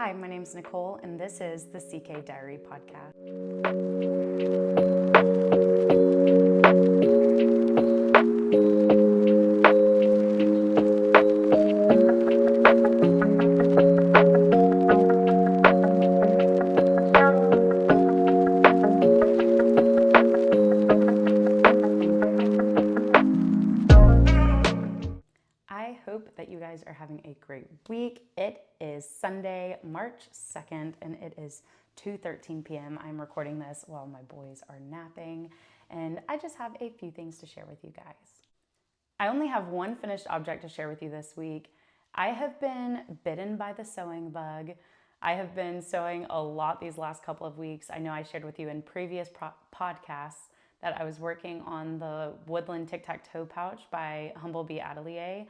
Hi, my name is Nicole, and this is the CK Diary podcast. I hope that you guys are having a great week. It is Sunday, March 2nd, and it is 2:13 p.m. I'm recording this while my boys are napping, and I just have a few things to share with you guys. I only have one finished object to share with you this week. I have been bitten by the sewing bug. I have been sewing a lot these last couple of weeks. I know I shared with you in previous podcasts that I was working on the Woodland Tic-Tac-Toe pouch by Humblebee Atelier.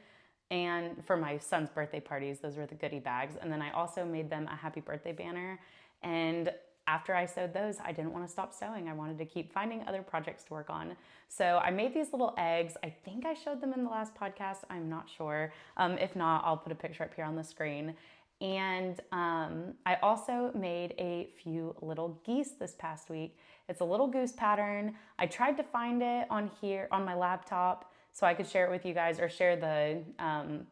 And for my son's birthday parties, those were the goodie bags. And then I also made them a happy birthday banner. And after I sewed those, I didn't want to stop sewing. I wanted to keep finding other projects to work on. So I made these little eggs. I think I showed them in the last podcast. I'm not sure. If not, I'll put a picture up here on the screen. And I also made a few little geese this past week. It's a little goose pattern. I tried to find it on here on my laptop so I could share it with you guys, or share the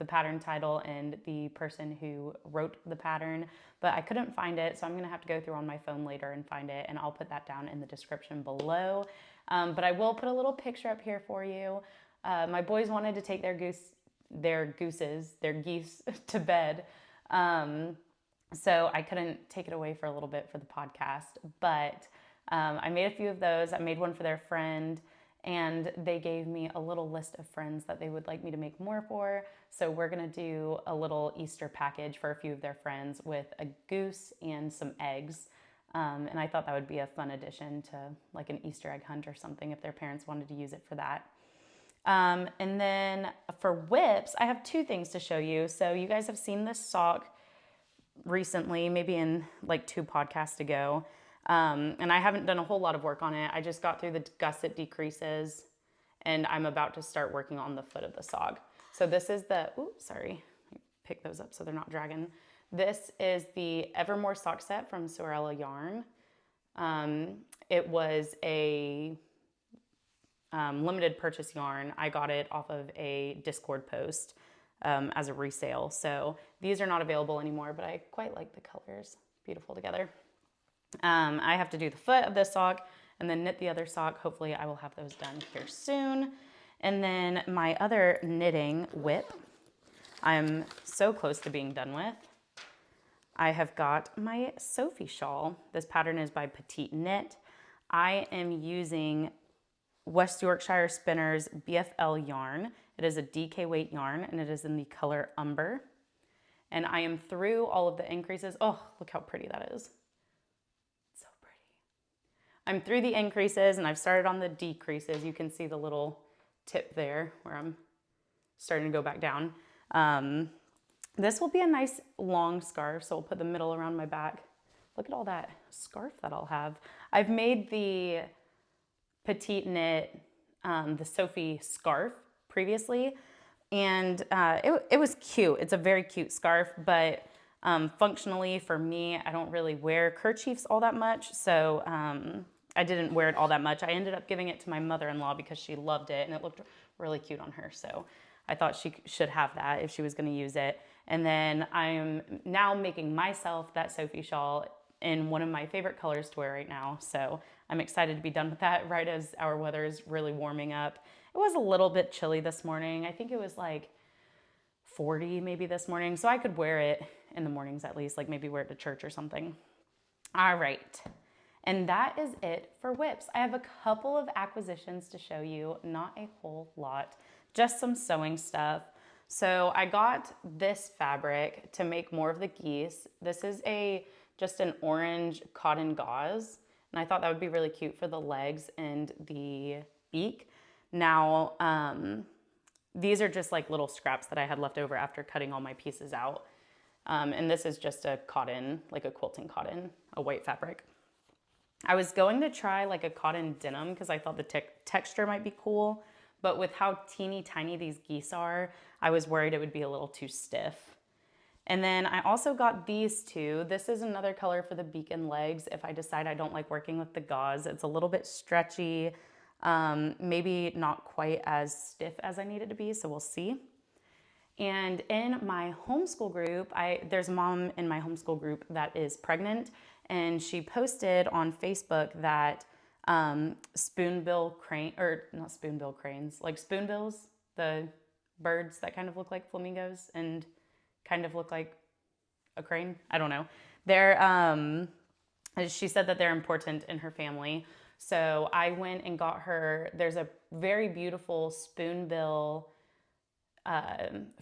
pattern title and the person who wrote the pattern, but I couldn't find it, so I'm gonna have to go through on my phone later and find it, and I'll put that down in the description below. But I will put a little picture up here for you. My boys wanted to take their geese to bed, so I couldn't take it away for a little bit for the podcast, but I made a few of those. I made one for their friend, and they gave me a little list of friends that they would like me to make more for. So we're gonna do a little Easter package for a few of their friends with a goose and some eggs. And I thought that would be a fun addition to like an Easter egg hunt or something if their parents wanted to use it for that. And then for whips, I have two things to show you. So you guys have seen this sock recently, maybe in like 2 podcasts ago. And I haven't done a whole lot of work on it. I just got through the gusset decreases, and I'm about to start working on the foot of the sock. So this is pick those up so they're not dragging. This is the Evermore sock set from Sorella Yarn. It was a limited purchase yarn. I got it off of a Discord post as a resale. So these are not available anymore, but I quite like the colors. Beautiful together. I have to do the foot of this sock and then knit the other sock. Hopefully I will have those done here soon. And then my other knitting whip, I'm so close to being done with. I have got my Sophie shawl. This pattern is by Petite Knit. I am using West Yorkshire Spinners BFL yarn. It is a DK weight yarn, and it is in the color Umber. And I am through all of the increases. Oh, look how pretty that is. So pretty. I'm through the increases, and I've started on the decreases. You can see the little tip there where I'm starting to go back down. This will be a nice long scarf, so I'll put the middle around my back. Look at all that scarf that I'll have. I've made the Petite Knit, the Sophie scarf previously, and it was cute. It's a very cute scarf, but functionally for me, I don't really wear kerchiefs all that much, so I didn't wear it all that much. I ended up giving it to my mother-in-law because she loved it, and it looked really cute on her, so I thought she should have that if she was going to use it. And then I'm now making myself that Sophie shawl in one of my favorite colors to wear right now, so I'm excited to be done with that right as our weather is really warming up. It was a little bit chilly this morning. I think it was like 40 maybe this morning, so I could wear it in the mornings at least, like maybe wear it to church or something. All right, and that is it for whips. I have a couple of acquisitions to show you, not a whole lot, just some sewing stuff. So I got this fabric to make more of the geese. This is just an orange cotton gauze, and I thought that would be really cute for the legs and the beak. Now, these are just like little scraps that I had left over after cutting all my pieces out. And this is just a cotton, like a quilting cotton, a white fabric. I was going to try like a cotton denim because I thought the texture might be cool, but with how teeny tiny these geese are, I was worried it would be a little too stiff. And then I also got these two. This is another color for the beacon legs if I decide I don't like working with the gauze. It's a little bit stretchy, maybe not quite as stiff as I need it to be, so we'll see. And in my homeschool group, there's a mom in my homeschool group that is pregnant, and she posted on Facebook that spoonbill crane, or not spoonbill cranes, like spoonbills, the birds that kind of look like flamingos and kind of look like a crane. I don't know. She said that they're important in her family. So I went and got her, there's a very beautiful spoonbill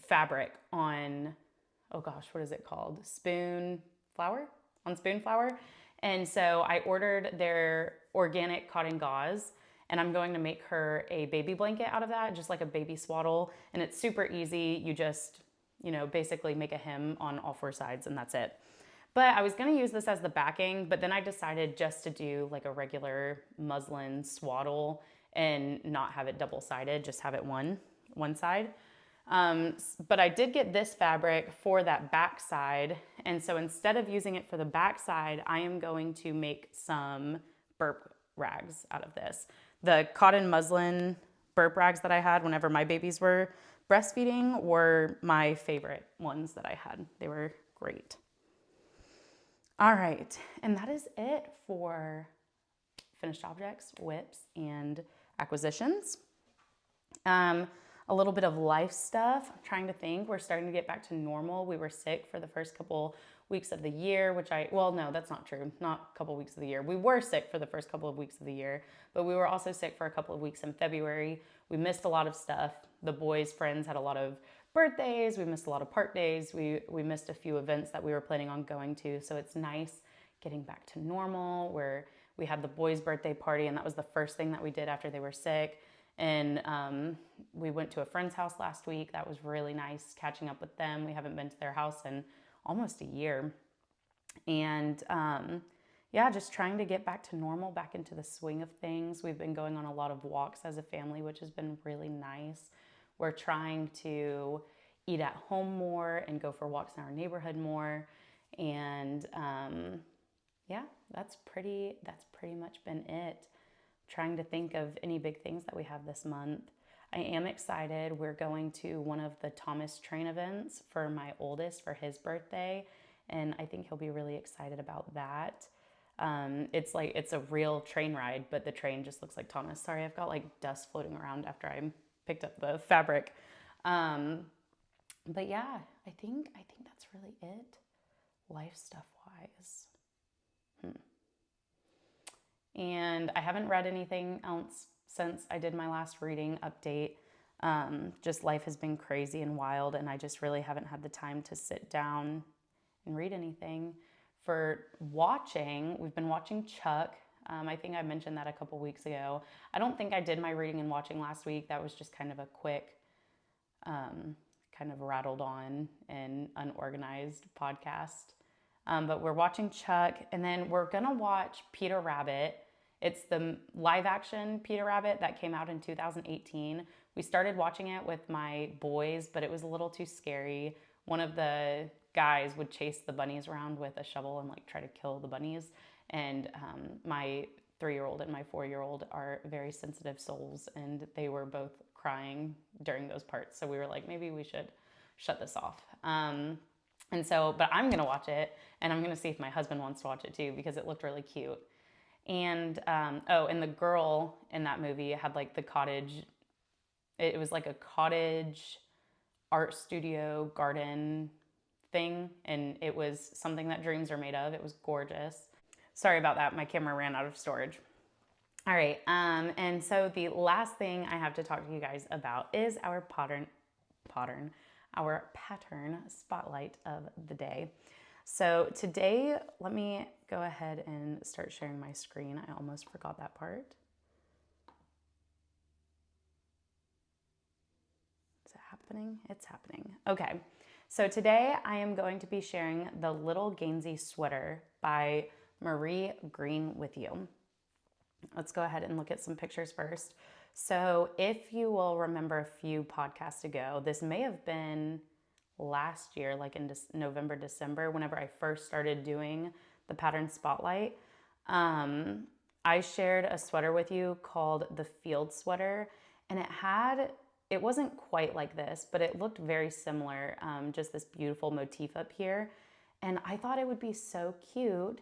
fabric on, oh gosh, what is it called? Spoon flower? On spoon flower. And so I ordered their organic cotton gauze, and I'm going to make her a baby blanket out of that, just like a baby swaddle. And it's super easy. You just, basically make a hem on all four sides, and that's it. But I was going to use this as the backing, but then I decided just to do like a regular muslin swaddle and not have it double-sided, just have it one side. But I did get this fabric for that back side. And so instead of using it for the back side, I am going to make some burp rags out of this. The cotton muslin burp rags that I had whenever my babies were breastfeeding were my favorite ones that I had. They were great. All right, and that is it for finished objects, whips, and acquisitions. A little bit of life stuff. I'm trying to think. We're starting to get back to normal. We were sick for the first couple weeks of the year, well, no, that's not true. Not a couple weeks of the year. We were sick for the first couple of weeks of the year, but we were also sick for a couple of weeks in February. We missed a lot of stuff. The boys' friends had a lot of birthdays. We missed a lot of park days. We missed a few events that we were planning on going to. So it's nice getting back to normal, where we had the boys' birthday party, and that was the first thing that we did after they were sick. And we went to a friend's house last week. That was really nice catching up with them. We haven't been to their house in almost a year. And yeah, just trying to get back to normal, back into the swing of things. We've been going on a lot of walks as a family, which has been really nice. We're trying to eat at home more and go for walks in our neighborhood more. And yeah, that's pretty much been it. Trying to think of any big things that we have this month. I am excited. We're going to one of the Thomas Train events for my oldest for his birthday, and I think he'll be really excited about that. It's a real train ride, but the train just looks like Thomas. Sorry, I've got like dust floating around after I picked up the fabric. But yeah, I think that's really it, life stuff wise. And I haven't read anything else since I did my last reading update. Just life has been crazy and wild, and I just really haven't had the time to sit down and read anything. For watching, we've been watching Chuck. I think I mentioned that a couple weeks ago. I don't think I did my reading and watching last week. That was just kind of a quick, kind of rattled on and unorganized podcast. But we're watching Chuck, and then we're gonna watch Peter Rabbit. It's the live action Peter Rabbit that came out in 2018. We started watching it with my boys, but it was a little too scary. One of the guys would chase the bunnies around with a shovel and like try to kill the bunnies. And my 3-year-old and my 4-year-old are very sensitive souls, and they were both crying during those parts. So we were like, maybe we should shut this off. And so, but I'm gonna watch it, and I'm gonna see if my husband wants to watch it too, because it looked really cute. And and the girl in that movie had like the cottage. It was like a cottage art studio garden thing, and it was something that dreams are made of. It was gorgeous. Sorry about that. My camera ran out of storage. All right. And so the last thing I have to talk to you guys about is our pattern spotlight of the day. So today, let me go ahead and start sharing my screen. I almost forgot that part. Is it happening? It's happening. Okay. So today I am going to be sharing The Little Gainsey Sweater by Marie Green with you. Let's go ahead and look at some pictures first. So if you will remember a few podcasts ago, this may have been last year, like in November, December, whenever I first started doing the pattern spotlight. I shared a sweater with you called the field sweater, and it wasn't quite like this, but it looked very similar, just this beautiful motif up here. And I thought it would be so cute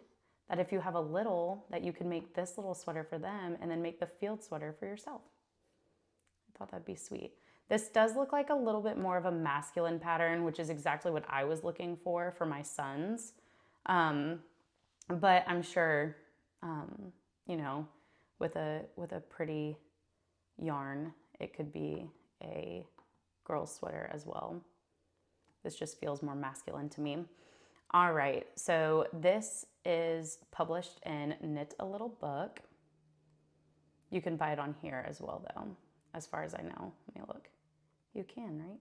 that if you have a little, that you could make this little sweater for them and then make the field sweater for yourself. I thought that'd be sweet. This does look like a little bit more of a masculine pattern, which is exactly what I was looking for my sons. But I'm sure, you know, with a pretty yarn, it could be a girl's sweater as well. This just feels more masculine to me. All right, so this is published in Knit a Little Book. You can buy it on here as well, though, as far as I know. Let me look. You can, right?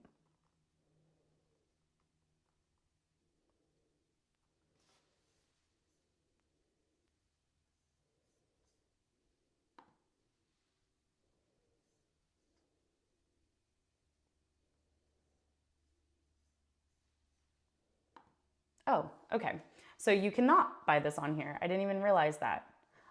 Oh, okay. So you cannot buy this on here. I didn't even realize that.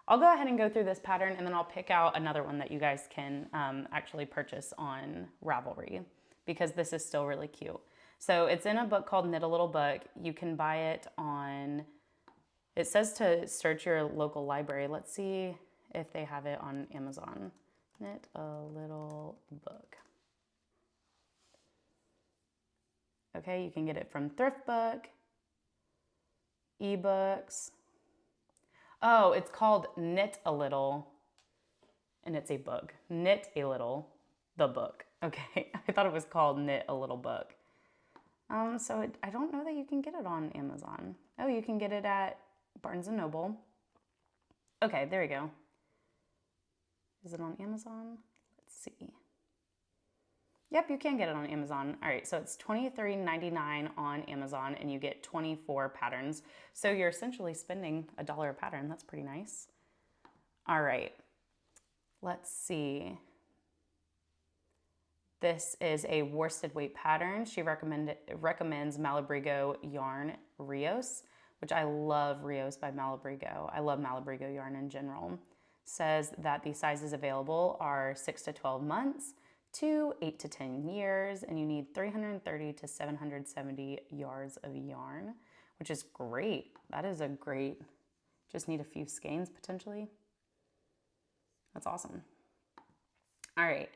I'll go ahead and go through this pattern and then I'll pick out another one that you guys can actually purchase on Ravelry because this is still really cute. So it's in a book called Knit a Little Book. You can buy it on, it says to search your local library. Let's see if they have it on Amazon. Knit a Little Book. Okay, you can get it from Thrift Book, eBooks. Oh, it's called Knit a Little, and it's a book. Knit a Little, the book. Okay, I thought it was called Knit a Little Book. I don't know that you can get it on Amazon. Oh, you can get it at Barnes & Noble. Okay, there we go. Is it on Amazon? Let's see. Yep, you can get it on Amazon. All right, so it's $23.99 on Amazon and you get 24 patterns. So you're essentially spending $1 a pattern. That's pretty nice. All right, let's see. This is a worsted weight pattern. She recommends Malabrigo yarn Rios, which I love Rios by Malabrigo. I love Malabrigo yarn in general. Says that the sizes available are 6 to 12 months, to 8 to 10 years, and you need 330 to 770 yards of yarn, which is great. That is a great, just need a few skeins potentially. That's awesome. All right,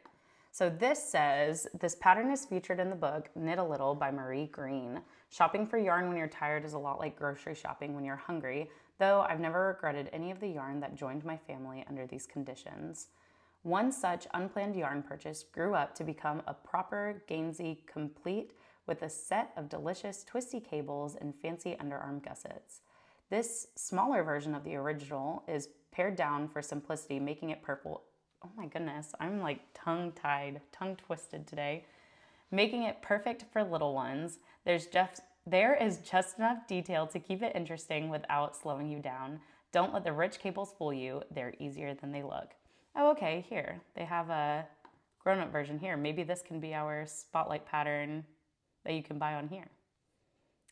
so this says, this pattern is featured in the book Knit a Little by Marie Green. Shopping for yarn when you're tired is a lot like grocery shopping when you're hungry, though I've never regretted any of the yarn that joined my family under these conditions. One such unplanned yarn purchase grew up to become a proper Gainsey complete with a set of delicious twisty cables and fancy underarm gussets. This smaller version of the original is pared down for simplicity, making it purple. Oh my goodness, I'm like tongue-tied, tongue-twisted today. Making it perfect for little ones. There is just enough detail to keep it interesting without slowing you down. Don't let the rich cables fool you. They're easier than they look. Oh, okay, here. They have a grown-up version here. Maybe this can be our spotlight pattern that you can buy on here.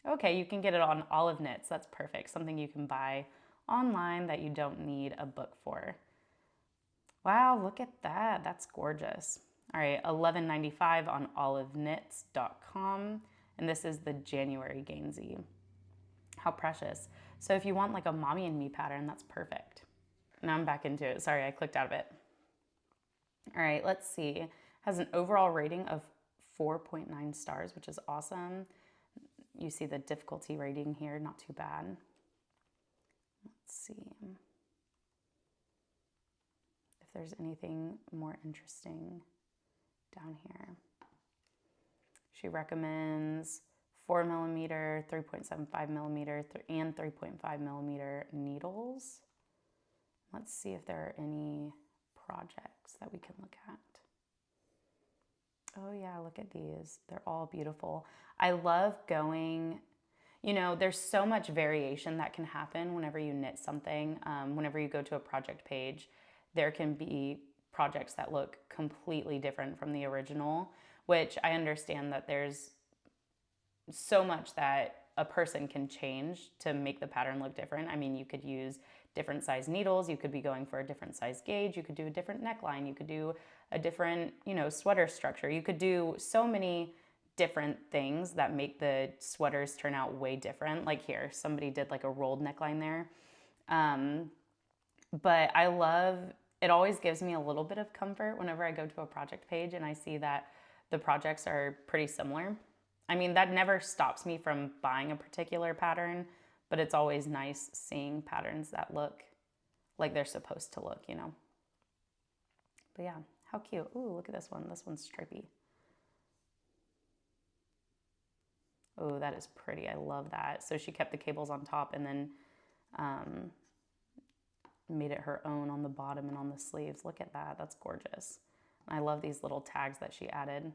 Okay, you can get it on Olive Knits. That's perfect. Something you can buy online that you don't need a book for. Wow, look at that. That's gorgeous. All right, $11.95 on oliveknits.com. And this is the January Gainsey. How precious. So if you want like a mommy and me pattern, that's perfect. Now I'm back into it. Sorry, I clicked out of it. All right, let's see. It has an overall rating of 4.9 stars, which is awesome. You see the difficulty rating here, not too bad. Let's see if there's anything more interesting down here. She recommends 4mm, 3.75mm, and 3.5mm needles. Let's see if there are any projects that we can look at. Oh yeah, look at these. They're all beautiful. I love going, you know, there's so much variation that can happen whenever you knit something. Whenever you go to a project page, there can be projects that look completely different from the original, which I understand that there's so much that a person can change to make the pattern look different. I mean, you could use different size needles, you could be going for a different size gauge, you could do a different neckline, you could do a different, sweater structure. You could do so many different things that make the sweaters turn out way different. Like here, somebody did like a rolled neckline there. But I love, it always gives me a little bit of comfort whenever I go to a project page and I see that the projects are pretty similar. I mean, that never stops me from buying a particular pattern, but it's always nice seeing patterns that look like they're supposed to look, But yeah, how cute. Ooh, look at this one. This one's stripy. Oh, that is pretty. I love that. So she kept the cables on top and then made it her own on the bottom and on the sleeves. Look at that. That's gorgeous. I love these little tags that she added.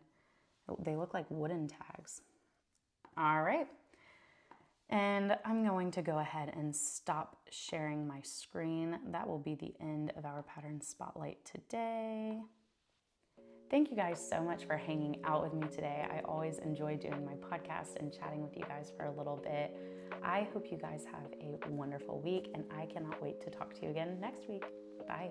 They look like wooden tags. All right. And I'm going to go ahead and stop sharing my screen. That will be the end of our pattern spotlight today. Thank you guys so much for hanging out with me today. I always enjoy doing my podcast and chatting with you guys for a little bit. I hope you guys have a wonderful week, and I cannot wait to talk to you again next week. Bye.